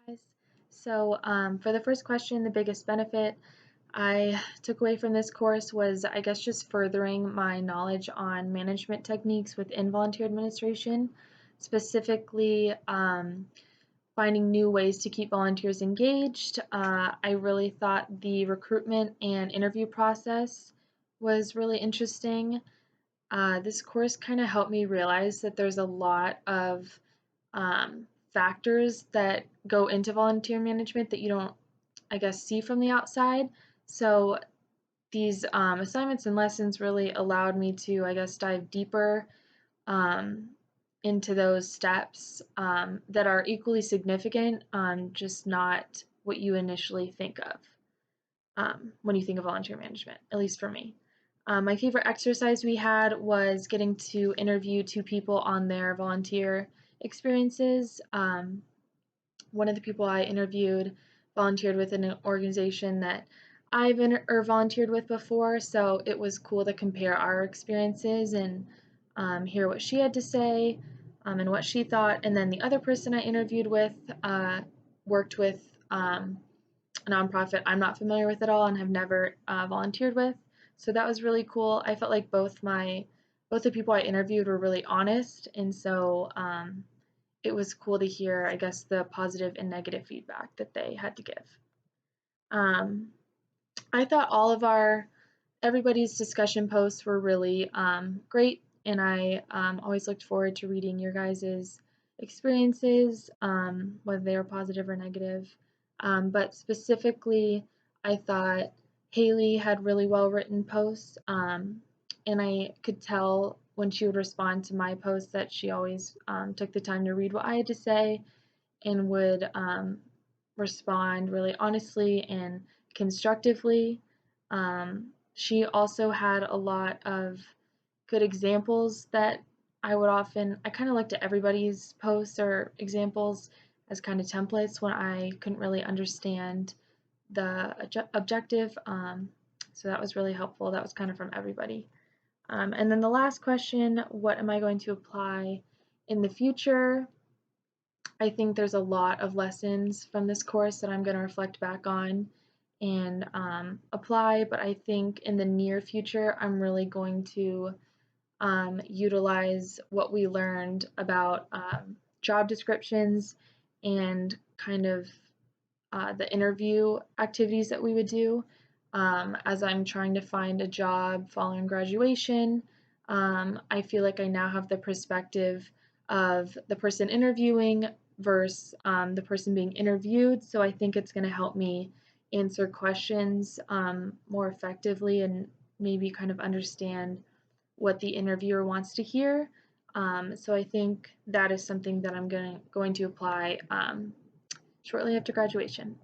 Guys. For the first question, the biggest benefit I took away from this course was, I guess, just furthering my knowledge on management techniques within volunteer administration, specifically finding new ways to keep volunteers engaged. I really thought the recruitment and interview process was really interesting. This course kind of helped me realize that there's a lot of factors that go into volunteer management that you don't, I guess, see from the outside. So these assignments and lessons really allowed me to, I guess, dive deeper um, into those steps that are equally significant, just not what you initially think of when you think of volunteer management, at least for me. My favorite exercise we had was getting to interview two people on their volunteer experiences. One of the people I interviewed volunteered with an organization that I've volunteered with before, so it was cool to compare our experiences and hear what she had to say and what she thought. And then the other person I interviewed with worked with a nonprofit I'm not familiar with at all and have never volunteered with. So that was really cool. I felt like both the people I interviewed were really honest, and so it was cool to hear, I guess, the positive and negative feedback that they had to give. Um, I thought all of everybody's discussion posts were really great, and I always looked forward to reading your guys's experiences, whether they were positive or negative. But specifically, I thought Haley had really well written posts, and I could tell when she would respond to my posts that she always took the time to read what I had to say and would respond really honestly and constructively. She also had a lot of good examples that I kind of looked at everybody's posts or examples as kind of templates when I couldn't really understand the objective. So that was really helpful. That was kind of from everybody. And then the last question, what am I going to apply in the future? I think there's a lot of lessons from this course that I'm going to reflect back on and apply, but I think in the near future, I'm really going to utilize what we learned about job descriptions and kind of the interview activities that we would do as I'm trying to find a job following graduation. I feel like I now have the perspective of the person interviewing versus the person being interviewed. So I think it's going to help me answer questions more effectively and maybe kind of understand what the interviewer wants to hear. So I think that is something that I'm going to apply shortly after graduation.